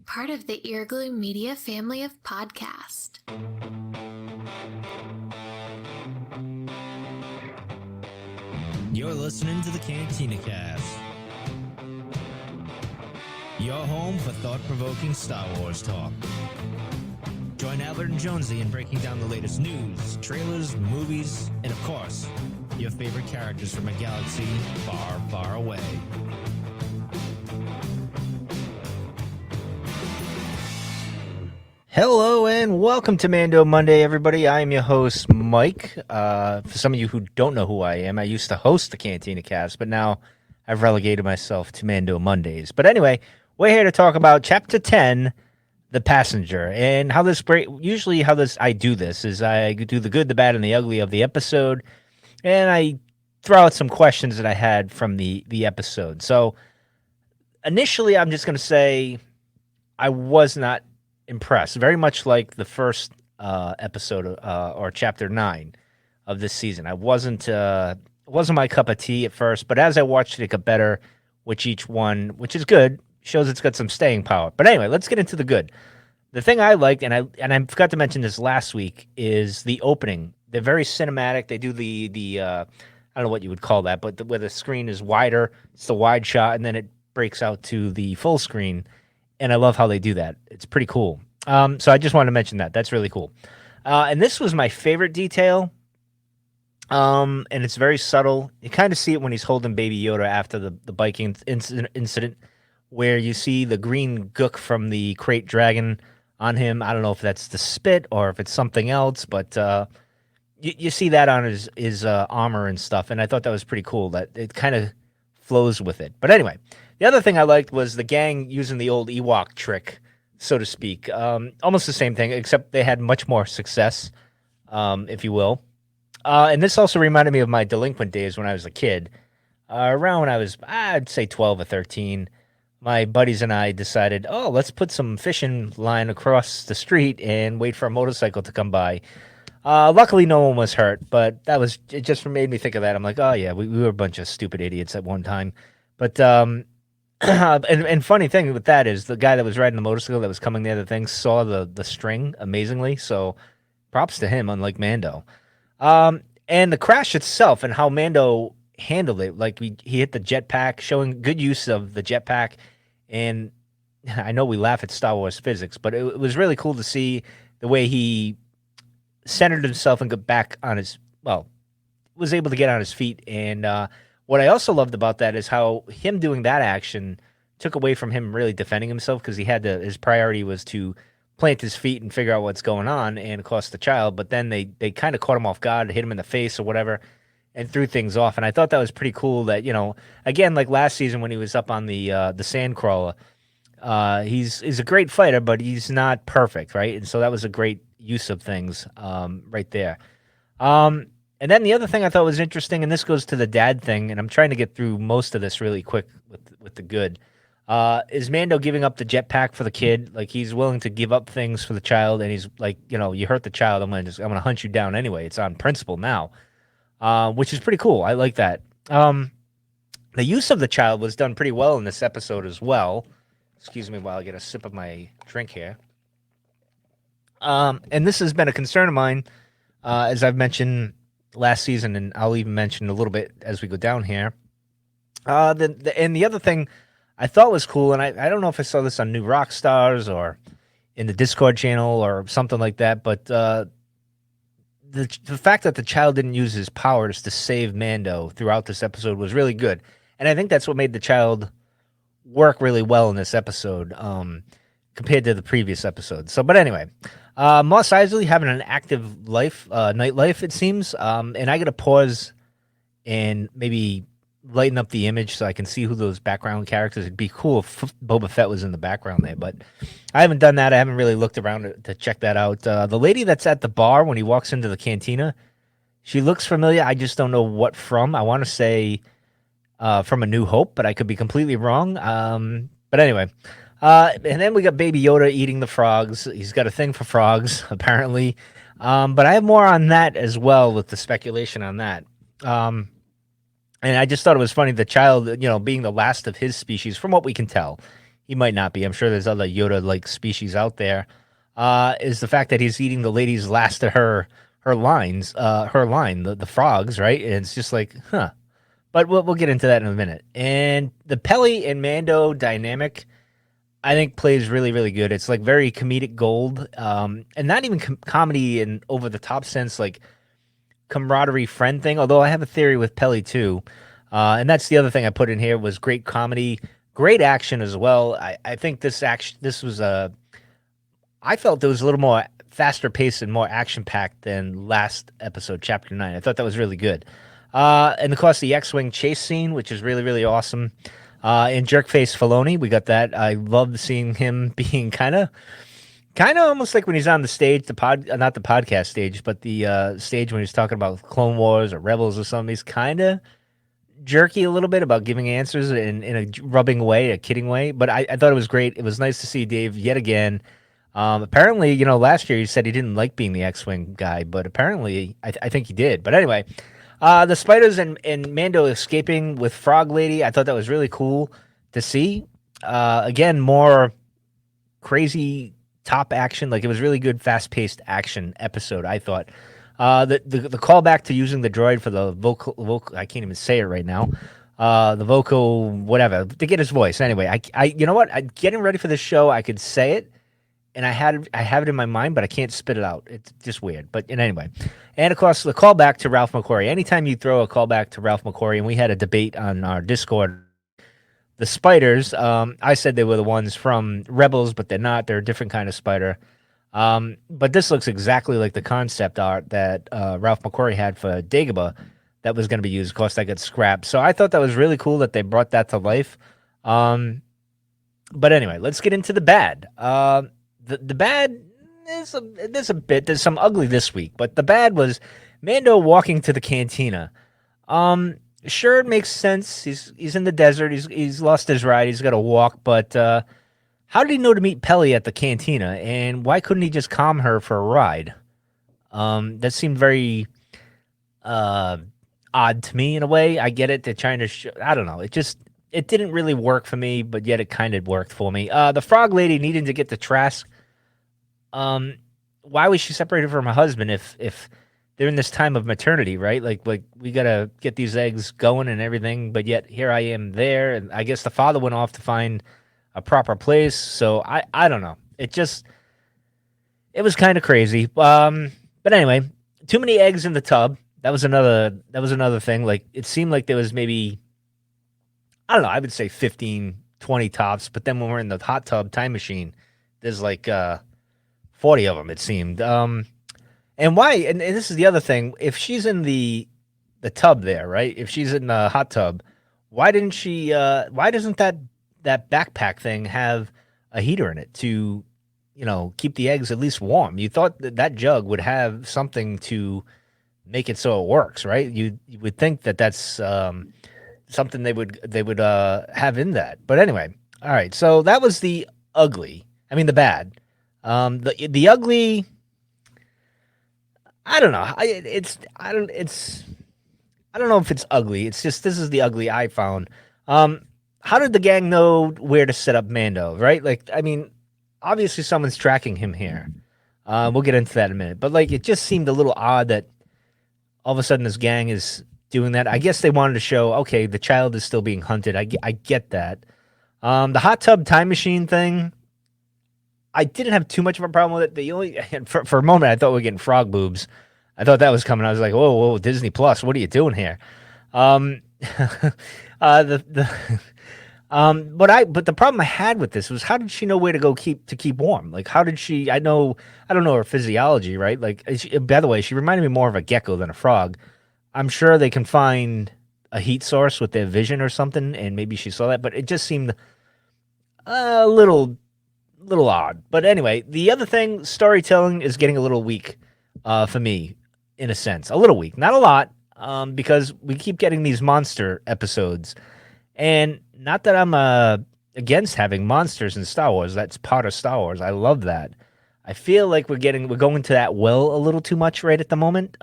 part of the Earglue Media family of podcast. You're listening to the Cantina Cast, your home for thought-provoking Star Wars talk. Join Albert and Jonesy in breaking down the latest news, trailers, movies, and of course, your favorite characters from a galaxy far, far away. Hello and welcome to Mando Monday, everybody. I am your host, Mike. For some of you who don't know who I am, I used to host the Cantina Cast, but now I've relegated myself to Mando Mondays. But anyway, we're here to talk about Chapter 10, The Passenger, and how this break. Usually, I do this is I do the good, the bad, and the ugly of the episode, and I throw out some questions that I had from the episode. So initially, I'm just going to say I was not impressed. Very much like the first episode or chapter 9 of this season. I wasn't my cup of tea at first, but as I watched it got better with each one, which is good. Shows it's got some staying power. But anyway, let's get into the good. The thing I liked, and I forgot to mention this last week, is the opening. They're very cinematic. They do the I don't know what you would call that, but where the screen is wider, it's the wide shot, and then it breaks out to the full screen. And I love how they do that. It's pretty cool. So I just wanted to mention that. That's really cool. And this was my favorite detail. And it's very subtle. You kind of see it when he's holding Baby Yoda after the biking incident, where you see the green gook from the crate dragon on him. I don't know if that's the spit or if it's something else, but you see that on his armor and stuff. And I thought that was pretty cool that it kind of flows with it. But anyway, the other thing I liked was the gang using the old Ewok trick, so to speak. Almost the same thing, except they had much more success, if you will. And this also reminded me of my delinquent days when I was a kid. Around when I was, I'd say 12 or 13, my buddies and I decided, let's put some fishing line across the street and wait for a motorcycle to come by. Luckily, no one was hurt, but it just made me think of that. I'm like, oh, yeah, we were a bunch of stupid idiots at one time. But and funny thing with that is the guy that was riding the motorcycle that was coming near the thing saw the string amazingly. So props to him, unlike Mando. And the crash itself and how Mando handled it, like he hit the jetpack, showing good use of the jetpack. And I know we laugh at Star Wars physics, but it was really cool to see the way he centered himself and got back on was able to get on his feet. And what I also loved about that is how him doing that action took away from him really defending himself, because his priority was to plant his feet and figure out what's going on and across the child. But then they kind of caught him off guard, hit him in the face or whatever, and threw things off. And I thought that was pretty cool that, again, like last season when he was up on the sandcrawler, he's a great fighter, but he's not perfect, right? And so that was a great use of things right there. And then the other thing I thought was interesting, and this goes to the dad thing, and I'm trying to get through most of this really quick with the good, is Mando giving up the jetpack for the kid. Like, he's willing to give up things for the child, and he's like, you hurt the child, I'm gonna hunt you down anyway. It's on principle now, which is pretty cool. I like that. The use of the child was done pretty well in this episode as well. Excuse me while I get a sip of my drink here. And this has been a concern of mine, as I've mentioned last season, and I'll even mention a little bit as we go down here. And the other thing I thought was cool, and I don't know if I saw this on New Rockstars or in the Discord channel or something like that, but the fact that the child didn't use his powers to save Mando throughout this episode was really good. And I think that's what made the child work really well in this episode, compared to the previous episode. So, but anyway, Mos Eisley having an active life, nightlife, it seems. And I got to pause and maybe lighten up the image so I can see who those background characters. It'd be cool if Boba Fett was in the background there, but I haven't done that. I haven't really looked around to check that out. The lady that's at the bar when he walks into the cantina, she looks familiar. I just don't know what from. I want to say from A New Hope, but I could be completely wrong. But anyway, and then we got Baby Yoda eating the frogs. He's got a thing for frogs, apparently. But I have more on that as well with the speculation on that. And I just thought it was funny, the child, being the last of his species, from what we can tell. he might not be. I'm sure there's other Yoda-like species out there. Is the fact that he's eating the lady's last of her lines, her line, the frogs, right? And it's just like, huh. But we'll get into that in a minute. And the Peli and Mando dynamic, I think, plays really, really good. It's like very comedic gold, and not even comedy in over the top sense, like camaraderie friend thing. Although I have a theory with Peli too, and that's the other thing I put in here was great comedy, great action as well. I think this was a I felt it was a little more faster paced and more action packed than last episode, Chapter 9. I thought that was really good. And of course, the X Wing chase scene, which is really, really awesome. And Jerkface Filoni, we got that. I love seeing him being kind of almost like when he's on the stage, not the podcast stage, but the stage when he's talking about Clone Wars or Rebels or something. He's kind of jerky a little bit about giving answers in a rubbing way, a kidding way. But I thought it was great. It was nice to see Dave yet again. Apparently, last year he said he didn't like being the X-Wing guy, but apparently I think he did. But anyway, the spiders and Mando escaping with Frog Lady, I thought that was really cool to see. Again, more crazy top action. Like, it was really good, fast-paced action episode, I thought. The callback to using the droid for the vocal I can't even say it right now. The vocal whatever to get his voice. Anyway, I you know what? I'm getting ready for this show. I could say it, and I have it in my mind, but I can't spit it out. It's just weird. But anyway, and of course the callback to Ralph McQuarrie. Anytime you throw a callback to Ralph McQuarrie, and we had a debate on our Discord. The spiders, I said they were the ones from Rebels, but they're not. They're a different kind of spider. But this looks exactly like the concept art that Ralph McQuarrie had for Dagobah that was going to be used. Of course, that got scrapped. So I thought that was really cool that they brought that to life. But anyway, let's get into the bad. The bad there's some ugly this week, but the bad was Mando walking to the cantina. Sure, it makes sense. He's in the desert. He's lost his ride. He's got to walk. But how did he know to meet Peli at the cantina? And why couldn't he just calm her for a ride? That seemed very odd to me in a way. I get it. They're trying to I don't know. It didn't really work for me, but yet it kind of worked for me. The frog lady needing to get to Trask. Why was she separated from her husband if they're in this time of maternity, right? Like we gotta get these eggs going and everything, but yet here I am there, and I guess the father went off to find a proper place. So I don't know. It was kind of crazy. But anyway, too many eggs in the tub. That was another thing. Like, it seemed like there was maybe, I don't know, I would say 15, 20 tops, but then when we're in the hot tub time machine, there's like 40 of them, it seemed. And why? And this is the other thing. If she's in the tub there, right? If she's in the hot tub, why didn't she? Why doesn't that backpack thing have a heater in it to, keep the eggs at least warm? You thought that jug would have something to make it so it works, right? You would think that that's something they would have in that. But anyway, all right. So that was the ugly. I mean the bad. The ugly. I don't know. I don't know if it's ugly. It's just this is the ugly I found. How did the gang know where to set up Mando? Right? Like, I mean, obviously someone's tracking him here. We'll get into that in a minute. But like, it just seemed a little odd that all of a sudden this gang is doing that. I guess they wanted to show, okay, the child is still being hunted. I get that. The hot tub time machine thing, I didn't have too much of a problem with it. The only for a moment I thought we were getting frog boobs. I thought that was coming. I was like, whoa, Disney Plus, what are you doing here? But the problem I had with this was, how did she know where to go to keep warm? Like, how did she? I don't know her physiology, right? Like, by the way, she reminded me more of a gecko than a frog. I'm sure they can find a heat source with their vision or something, and maybe she saw that. But it just seemed a little odd. But anyway, the other thing, storytelling is getting a little weak for me, in a sense. A little weak. Not a lot, because we keep getting these monster episodes. And not that I'm against having monsters in Star Wars. That's part of Star Wars. I love that. I feel like we're going to that well a little too much right at the moment.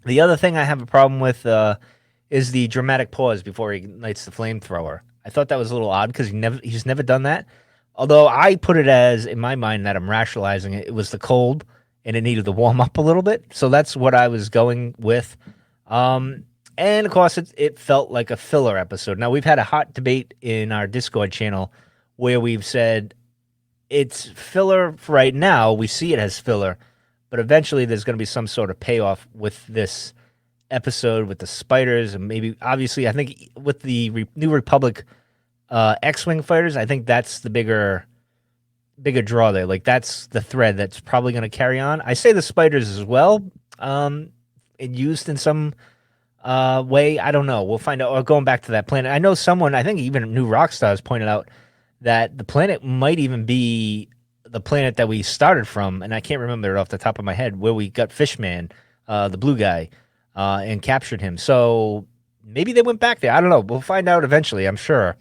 The other thing I have a problem with is the dramatic pause before he ignites the flamethrower. I thought that was a little odd because he's never done that. Although I put it as in my mind that I'm rationalizing it. It was the cold and it needed to warm up a little bit. So that's what I was going with. And of course, it felt like a filler episode. Now we've had a hot debate in our Discord channel where we've said it's filler for right now. We see it as filler, but eventually there's going to be some sort of payoff with this episode with the spiders, and maybe obviously I think with the New Republic X-wing fighters, I think that's the bigger draw there. Like that's the thread that's probably going to carry on. I say the spiders as well, and used in some way. I don't know. We'll find out. Or going back to that planet, I know someone, I think even New Rockstars pointed out that the planet might even be the planet that we started from, and I can't remember it off the top of my head, where we got Fishman, the blue guy, and captured him. So maybe they went back there. I don't know. We'll find out eventually, I'm sure.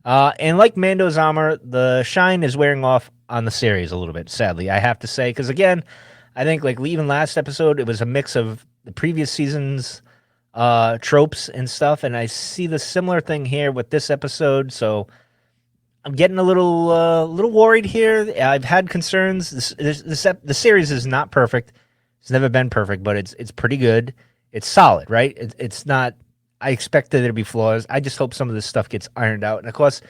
And like Mando's armor, the shine is wearing off on the series a little bit, sadly, I have to say. Because again, I think like even last episode, it was a mix of the previous season's tropes and stuff. And I see the similar thing here with this episode. So I'm getting a little worried here. I've had concerns. The series is not perfect. It's never been perfect, but it's pretty good. It's solid, right? It's not. I expected there to be flaws. I just hope some of this stuff gets ironed out. And of course,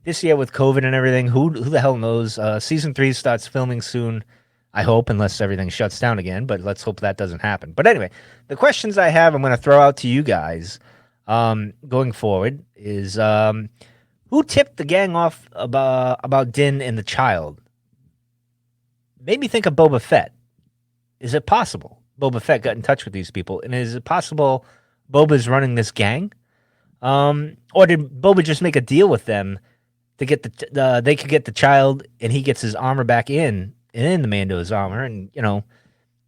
this year with COVID and everything, who the hell knows? Season 3 starts filming soon. I hope, unless everything shuts down again. But let's hope that doesn't happen. But anyway, the questions I have, I'm going to throw out to you guys going forward is who tipped the gang off about Din and the child? Made me think of Boba Fett. Is it possible Boba Fett got in touch with these people? And is it possible Boba's running this gang? Or did Boba just make a deal with them to get they could get the child and he gets his armor back in the Mando's armor, and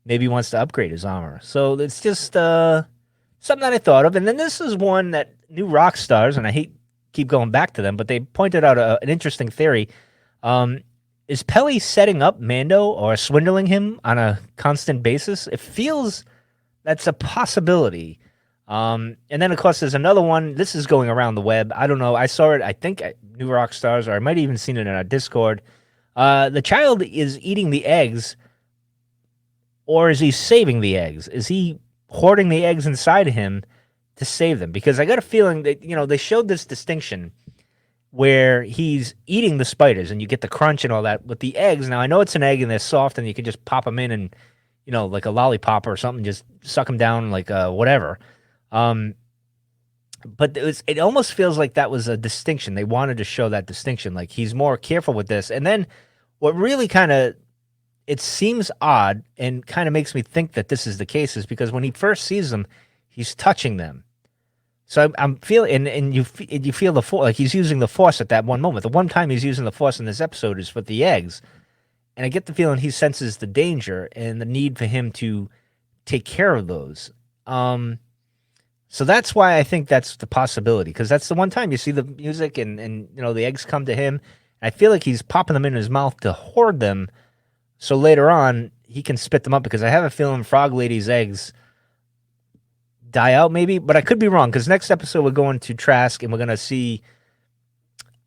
maybe he wants to upgrade his armor. So it's just something that I thought of. And then this is one that New Rockstars, and I hate keep going back to them, but they pointed out an interesting theory. Is Peli setting up Mando or swindling him on a constant basis? It feels that's a possibility. And then, of course, there's another one. This is going around the web. I don't know. I saw it, I think, at New Rockstars, or I might have even seen it in our Discord. The child is eating the eggs, or is he saving the eggs? Is he hoarding the eggs inside of him to save them? Because I got a feeling that, they showed this distinction where he's eating the spiders and you get the crunch and all that with the eggs. Now, I know it's an egg and they're soft and you can just pop them in and, like a lollipop or something, just suck them down like whatever. But it almost feels like that was a distinction. They wanted to show that distinction. Like he's more careful with this. And then what really it seems odd and kind of makes me think that this is the case is because when he first sees them, he's touching them. So I'm feeling, and you feel the force, like he's using the force at that one moment. The one time he's using the force in this episode is with the eggs. And I get the feeling he senses the danger and the need for him to take care of those. So that's why I think that's the possibility, because that's the one time you see the music and the eggs come to him. I feel like he's popping them in his mouth to hoard them, so later on he can spit them up. Because I have a feeling Frog Lady's eggs die out, maybe, but I could be wrong. Because next episode we're going to Trask and we're gonna see.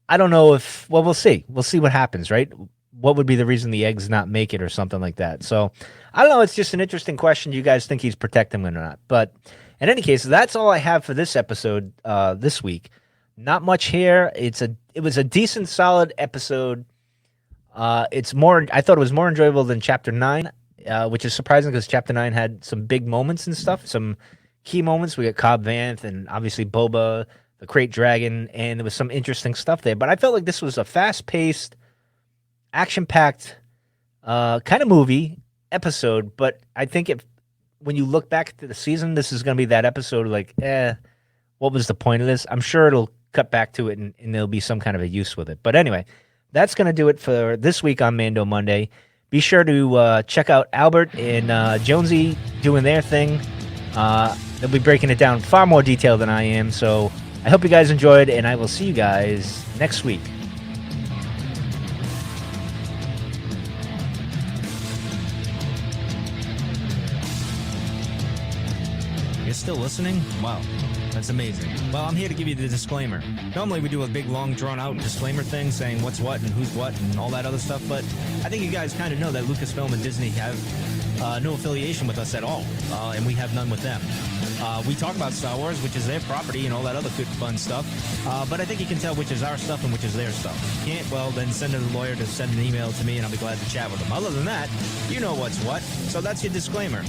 I don't know if. Well, we'll see. We'll see what happens, right? What would be the reason the eggs not make it or something like that? So I don't know. It's just an interesting question. Do you guys think he's protecting them or not? But in any case, that's all I have for this episode this week. Not much here. It was a decent, solid episode. It's more. I thought it was more enjoyable than Chapter 9, which is surprising because Chapter 9 had some big moments and stuff, some key moments. We got Cobb Vanth and obviously Boba, the Crate Dragon, and there was some interesting stuff there. But I felt like this was a fast-paced, action-packed kind of movie episode. But I think when you look back to the season, this is going to be that episode like, what was the point of this? I'm sure it'll cut back to it and there'll be some kind of a use with it. But anyway, that's going to do it for this week on Mando Monday. Be sure to check out Albert and Jonesy doing their thing. They'll be breaking it down far more detail than I am. So I hope you guys enjoyed, and I will see you guys next week. You're still listening? Wow. That's amazing. Well, I'm here to give you the disclaimer. Normally we do a big, long, drawn-out disclaimer thing saying what's what and who's what and all that other stuff, but I think you guys kind of know that Lucasfilm and Disney have no affiliation with us at all, and we have none with them. We talk about Star Wars, which is their property, and all that other good, fun stuff, but I think you can tell which is our stuff and which is their stuff. If you can't, well, then send a lawyer to send an email to me, and I'll be glad to chat with them. Other than that, you know what's what, so that's your disclaimer.